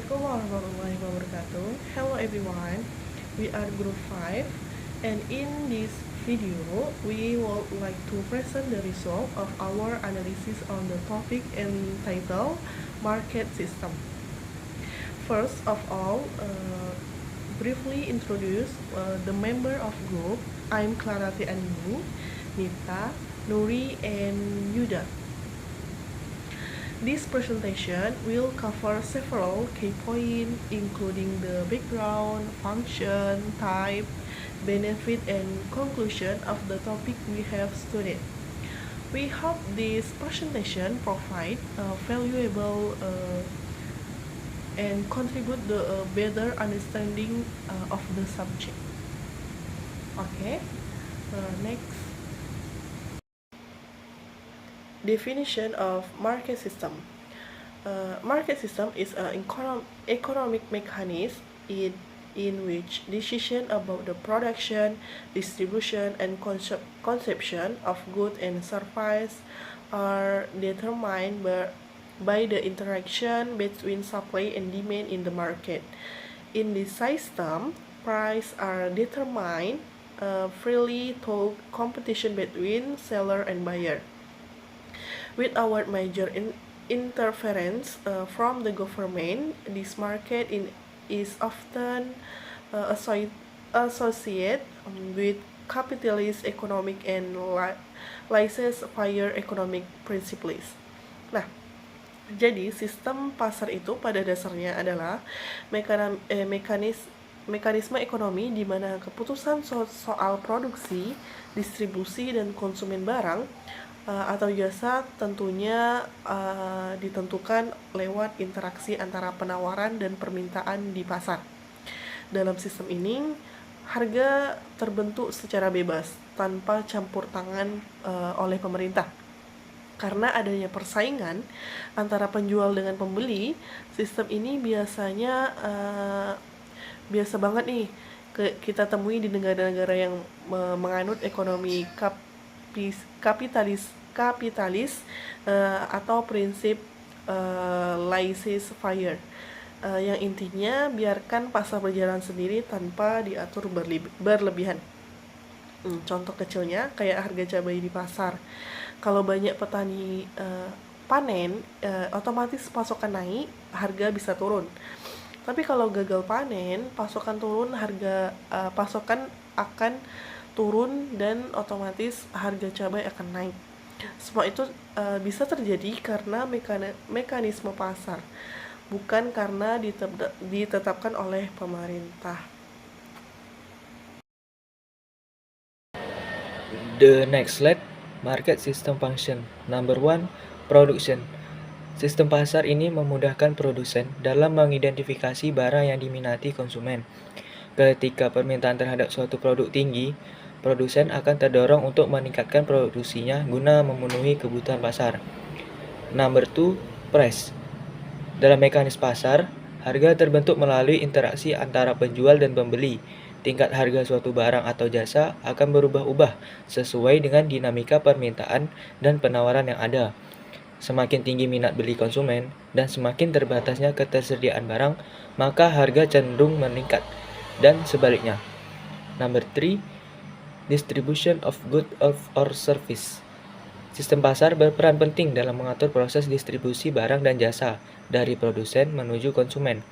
Assalamualaikum warahmatullahi wabarakatuh. Hello everyone, we are group 5 and in this video we would like to present the result of our analysis on the topic entitled market system. First of all, briefly introduce the member of group. I'm Clarati Anibu, Nita, Nuri, and Yuda. This presentation will cover several key points including the background, function, type, benefit, and conclusion of the topic we have studied. We hope this presentation provide valuable and contribute the better understanding of the subject. Okay, next. Definition of market system. Market system is an economic mechanism in which decision about the production, distribution, and consumption of goods and services are determined by the interaction between supply and demand in the market. In this system, prices are determined freely through competition between seller and buyer, without major interference from the government. This market is often associated with capitalist economic and laissez-faire economic principles. Nah, jadi sistem pasar itu pada dasarnya adalah mekanisme ekonomi di mana keputusan soal produksi, distribusi, dan konsumen barang atau jasa tentunya ditentukan lewat interaksi antara penawaran dan permintaan di pasar. Dalam sistem ini, harga terbentuk secara bebas tanpa campur tangan oleh pemerintah. Karena adanya persaingan antara penjual dengan pembeli, sistem ini biasanya biasa banget nih kita temui di negara-negara yang menganut ekonomi kapitalis atau prinsip laissez-faire, yang intinya biarkan pasar berjalan sendiri tanpa diatur berlebihan. Contoh kecilnya kayak harga cabai di pasar. Kalau banyak petani panen, otomatis pasokan naik, harga bisa turun. Tapi kalau gagal panen, pasokan turun, harga pasokan akan turun dan otomatis harga cabai akan naik. Semua itu bisa terjadi karena mekanisme pasar, bukan karena ditetapkan oleh pemerintah. The next slide, market system function. Number 1, production. Sistem pasar ini memudahkan produsen dalam mengidentifikasi barang yang diminati konsumen. Ketika permintaan terhadap suatu produk tinggi, produsen akan terdorong untuk meningkatkan produksinya guna memenuhi kebutuhan pasar. Number 2, price. Dalam mekanisme pasar, harga terbentuk melalui interaksi antara penjual dan pembeli. Tingkat harga suatu barang atau jasa akan berubah-ubah sesuai dengan dinamika permintaan dan penawaran yang ada. Semakin tinggi minat beli konsumen dan semakin terbatasnya ketersediaan barang, maka harga cenderung meningkat, dan sebaliknya. Number 3, distribution of goods or service. Sistem pasar berperan penting dalam mengatur proses distribusi barang dan jasa dari produsen menuju konsumen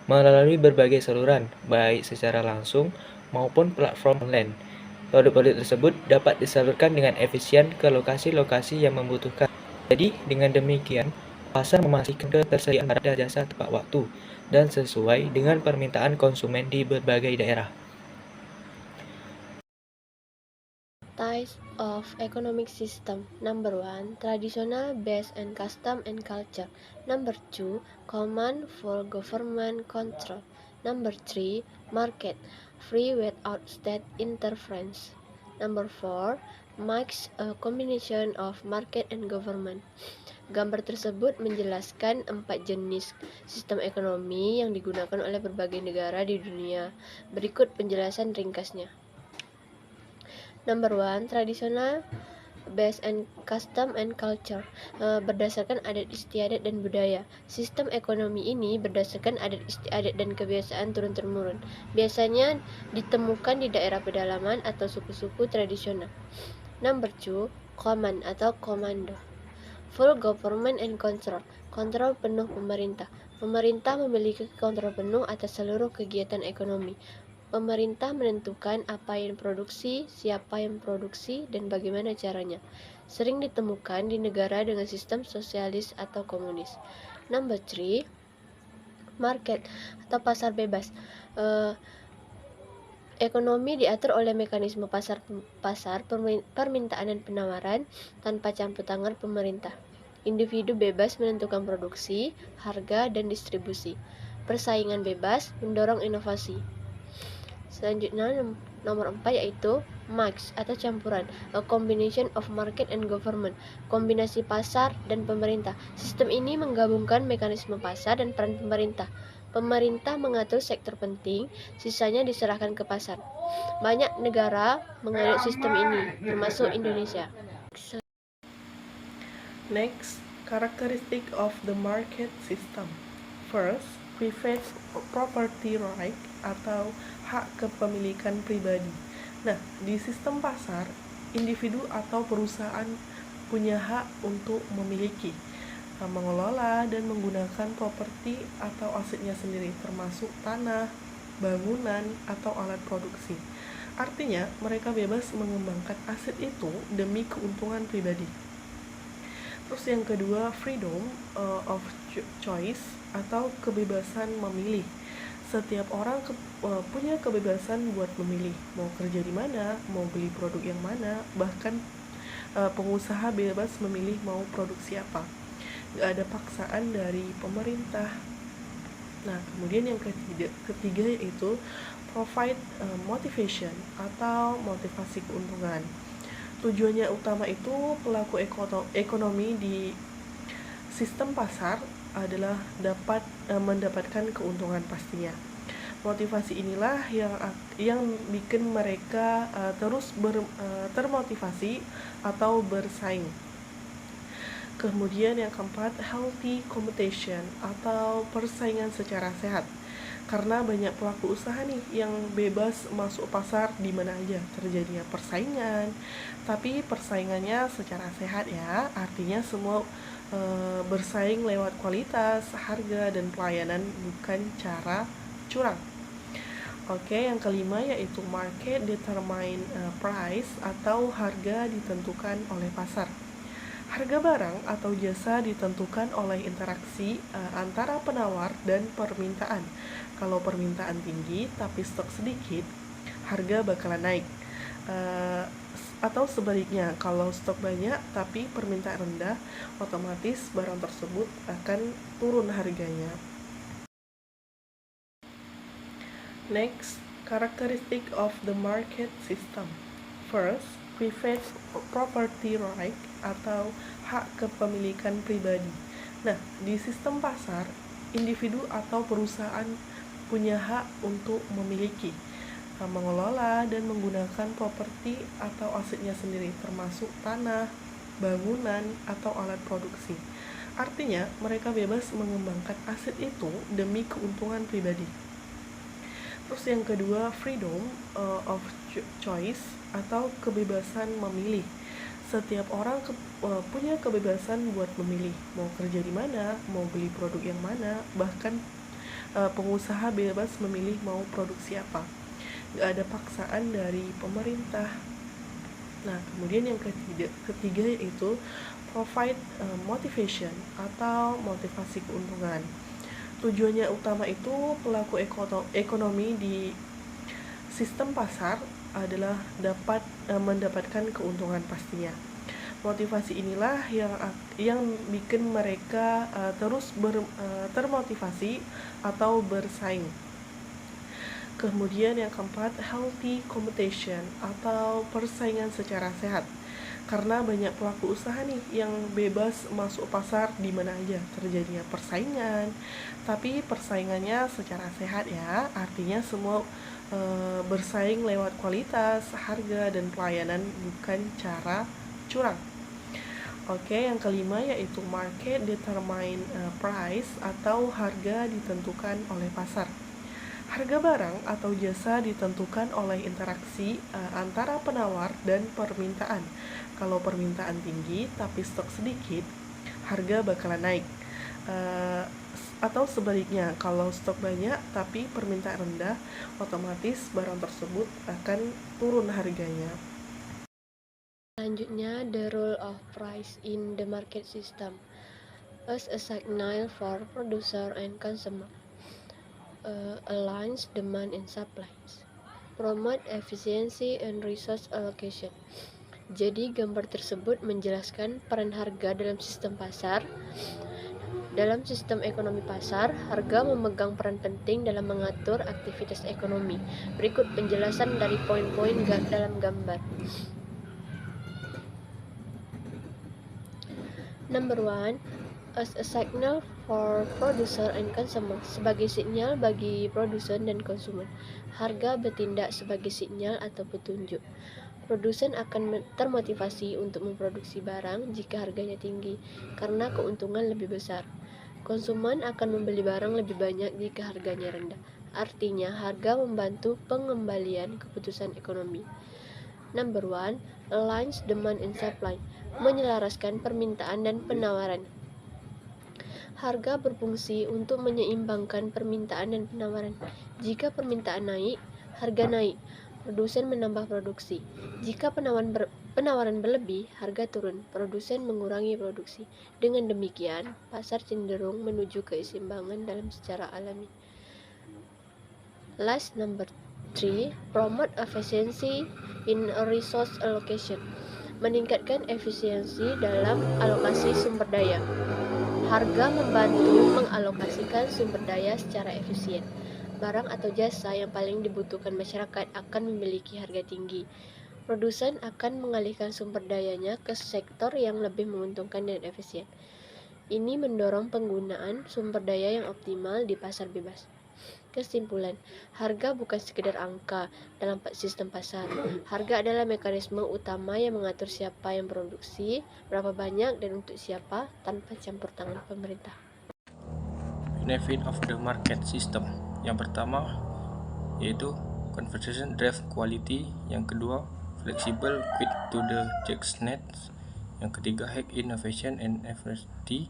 melalui berbagai saluran, baik secara langsung maupun platform online. Produk-produk tersebut dapat disalurkan dengan efisien ke lokasi-lokasi yang membutuhkan. Jadi, dengan demikian, pasar memastikan ketersediaan barang dan jasa tepat waktu dan sesuai dengan permintaan konsumen di berbagai daerah. Types of economic system. Number 1, traditional based on custom and culture. Number 2, command for government control. Number 3, market, free without state interference. Number 4, mix a combination of market and government. Gambar tersebut menjelaskan 4 jenis sistem ekonomi yang digunakan oleh berbagai negara di dunia. Berikut penjelasan ringkasnya. Number 1, traditional based and custom and culture, berdasarkan adat istiadat dan budaya. Sistem ekonomi ini berdasarkan adat istiadat dan kebiasaan turun-temurun. Biasanya ditemukan di daerah pedalaman atau suku-suku tradisional. Number 2, command atau komando. Full government and control, kontrol penuh pemerintah. Pemerintah memiliki kontrol penuh atas seluruh kegiatan ekonomi. Pemerintah menentukan apa yang produksi, siapa yang produksi, dan bagaimana caranya. Sering ditemukan di negara dengan sistem sosialis atau komunis. Number 3, market atau pasar bebas. Ekonomi diatur oleh mekanisme pasar, permintaan dan penawaran tanpa campur tangan pemerintah. Individu bebas menentukan produksi, harga, dan distribusi. Persaingan bebas mendorong inovasi. Selanjutnya nomor 4 yaitu mix atau campuran, a combination of market and government, kombinasi pasar dan pemerintah. Sistem ini menggabungkan mekanisme pasar dan peran pemerintah. Pemerintah mengatur sektor penting, sisanya diserahkan ke pasar. Banyak negara menganut sistem ini, termasuk Indonesia. Next, characteristic of the market system. First, private property right atau hak kepemilikan pribadi. Nah, di sistem pasar, individu atau perusahaan punya hak untuk memiliki, mengelola dan menggunakan properti atau asetnya sendiri, termasuk tanah, bangunan, atau alat produksi. Artinya, mereka bebas mengembangkan aset itu demi keuntungan pribadi. Terus yang kedua, freedom of choice atau kebebasan memilih. Setiap orang punya kebebasan buat memilih mau kerja di mana, mau beli produk yang mana, bahkan pengusaha bebas memilih mau produksi apa. Gak ada paksaan dari pemerintah. Nah, kemudian yang ketiga yaitu provide motivation atau motivasi keuntungan. Tujuannya utama itu pelaku ekonomi di sistem pasar adalah dapat mendapatkan keuntungan pastinya. Motivasi inilah yang bikin mereka terus termotivasi atau bersaing. Kemudian yang keempat, healthy competition atau persaingan secara sehat. Karena banyak pelaku usaha nih yang bebas masuk pasar di mana aja terjadinya persaingan, tapi persaingannya secara sehat ya, artinya semua bersaing lewat kualitas, harga, dan pelayanan, bukan cara curang. Oke, yang kelima yaitu market determine price atau harga ditentukan oleh pasar. Harga barang atau jasa ditentukan oleh interaksi antara penawar dan permintaan. Kalau permintaan tinggi tapi stok sedikit, harga bakalan naik. Atau sebaliknya, kalau stok banyak tapi permintaan rendah, otomatis barang tersebut akan turun harganya. Next, characteristic of the market system. First, private property right atau hak kepemilikan pribadi. Nah, di sistem pasar, individu atau perusahaan punya hak untuk memiliki, mengelola dan menggunakan properti atau asetnya sendiri, termasuk tanah, bangunan, atau alat produksi. Artinya, mereka bebas mengembangkan aset itu demi keuntungan pribadi. Terus yang kedua, freedom of choice atau kebebasan memilih. Setiap orang punya kebebasan buat memilih mau kerja di mana, mau beli produk yang mana, bahkan pengusaha bebas memilih mau produksi apa. Gak ada paksaan dari pemerintah. Nah, kemudian yang ketiga yaitu provide motivation atau motivasi keuntungan. Tujuannya utama itu pelaku ekonomi di sistem pasar adalah dapat mendapatkan keuntungan pastinya. Motivasi inilah yang bikin mereka terus termotivasi atau bersaing. Kemudian yang keempat, healthy competition atau persaingan secara sehat. Karena banyak pelaku usaha nih yang bebas masuk pasar di mana aja terjadinya persaingan, tapi persaingannya secara sehat ya, artinya semua bersaing lewat kualitas, harga, dan pelayanan, bukan cara curang. Oke, yang kelima yaitu market determine price atau harga ditentukan oleh pasar. Harga barang atau jasa ditentukan oleh interaksi antara penawar dan permintaan. Kalau permintaan tinggi tapi stok sedikit, harga bakalan naik. Atau sebaliknya, kalau stok banyak tapi permintaan rendah, otomatis barang tersebut akan turun harganya. Selanjutnya, the role of price in the market system as a signal for producer and consumer, aligns demand and supplies, promote efficiency and resource allocation. Jadi, gambar tersebut menjelaskan peran harga dalam sistem pasar. Dalam sistem ekonomi pasar, harga memegang peran penting dalam mengatur aktivitas ekonomi. Berikut penjelasan dari poin-poin dalam gambar. Number 1, as a signal for producer and consumer, sebagai sinyal bagi produsen dan konsumen. Harga bertindak sebagai sinyal atau petunjuk. Produsen akan termotivasi untuk memproduksi barang jika harganya tinggi, karena keuntungan lebih besar. Konsumen akan membeli barang lebih banyak jika harganya rendah. Artinya, harga membantu pengembalian keputusan ekonomi. Number 1, aligns demand and supply, menyelaraskan permintaan dan penawaran. Harga berfungsi untuk menyeimbangkan permintaan dan penawaran. Jika permintaan naik, harga naik. Produsen menambah produksi. Jika penawaran berlebih, harga turun. Produsen mengurangi produksi. Dengan demikian, pasar cenderung menuju keseimbangan dalam secara alami. Last, number 3, promote efficiency in resource allocation, meningkatkan efisiensi dalam alokasi sumber daya. Harga membantu mengalokasikan sumber daya secara efisien. Barang atau jasa yang paling dibutuhkan masyarakat akan memiliki harga tinggi. Produsen akan mengalihkan sumber dayanya ke sektor yang lebih menguntungkan dan efisien. Ini mendorong penggunaan sumber daya yang optimal di pasar bebas. Kesimpulan, harga bukan sekedar angka dalam sistem pasar. Harga adalah mekanisme utama yang mengatur siapa yang produksi, berapa banyak, dan untuk siapa, tanpa campur tangan pemerintah. Benefit of the market system. Yang pertama yaitu conversion drive quality, yang kedua flexible quick to the checks net, yang ketiga hack innovation and efficiency,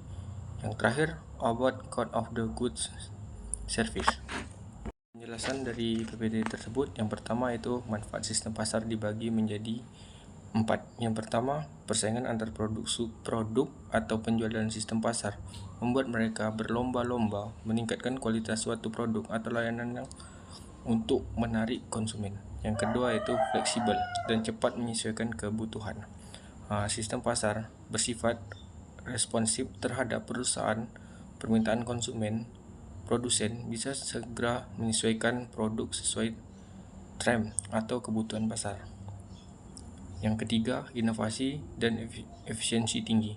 yang terakhir about cost of the goods service. Penjelasan dari PPT tersebut, yang pertama itu manfaat sistem pasar dibagi menjadi 4. Yang pertama, persaingan antar produk atau penjualan sistem pasar membuat mereka berlomba-lomba meningkatkan kualitas suatu produk atau layanan untuk menarik konsumen. Yang kedua itu fleksibel dan cepat menyesuaikan kebutuhan. Sistem pasar bersifat responsif terhadap perusahaan, permintaan konsumen. Produsen bisa segera menyesuaikan produk sesuai tren atau kebutuhan pasar. Yang ketiga, inovasi dan efisiensi tinggi.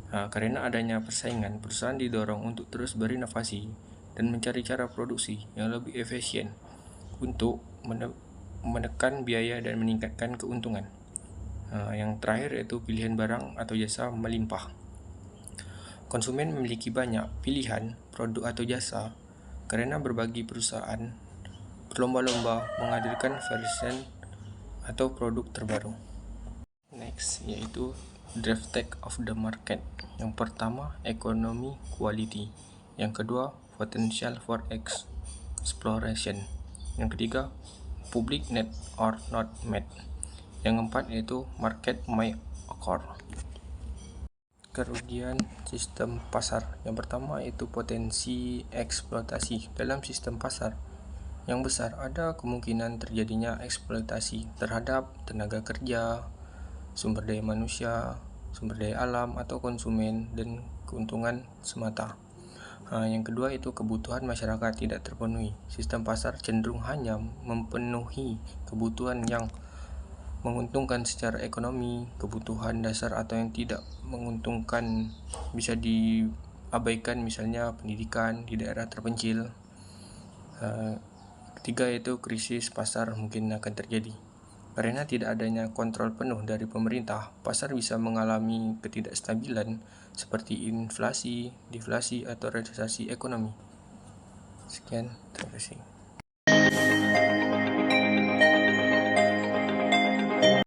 Karena adanya persaingan, perusahaan didorong untuk terus berinovasi dan mencari cara produksi yang lebih efisien untuk menekan biaya dan meningkatkan keuntungan. Yang terakhir yaitu pilihan barang atau jasa melimpah. Konsumen memiliki banyak pilihan produk atau jasa karena berbagi perusahaan berlomba-lomba menghadirkan versi atau produk terbaru. Next yaitu draft tag of the market. Yang pertama, economy quality. Yang kedua, potential for exploration. Yang ketiga, public need or not met. Yang keempat yaitu market may occur. Kerugian sistem pasar. Yang pertama yaitu potensi eksploitasi. Dalam sistem pasar yang besar ada kemungkinan terjadinya eksploitasi terhadap tenaga kerja, sumber daya manusia, sumber daya alam atau konsumen, dan keuntungan semata. Yang kedua itu kebutuhan masyarakat tidak terpenuhi. Sistem pasar cenderung hanya memenuhi kebutuhan yang menguntungkan secara ekonomi. Kebutuhan dasar atau yang tidak menguntungkan bisa diabaikan, misalnya pendidikan di daerah terpencil. Ketiga yaitu krisis pasar mungkin akan terjadi. Karena tidak adanya kontrol penuh dari pemerintah, pasar bisa mengalami ketidakstabilan seperti inflasi, deflasi, atau resesi ekonomi. Sekian, terima kasih.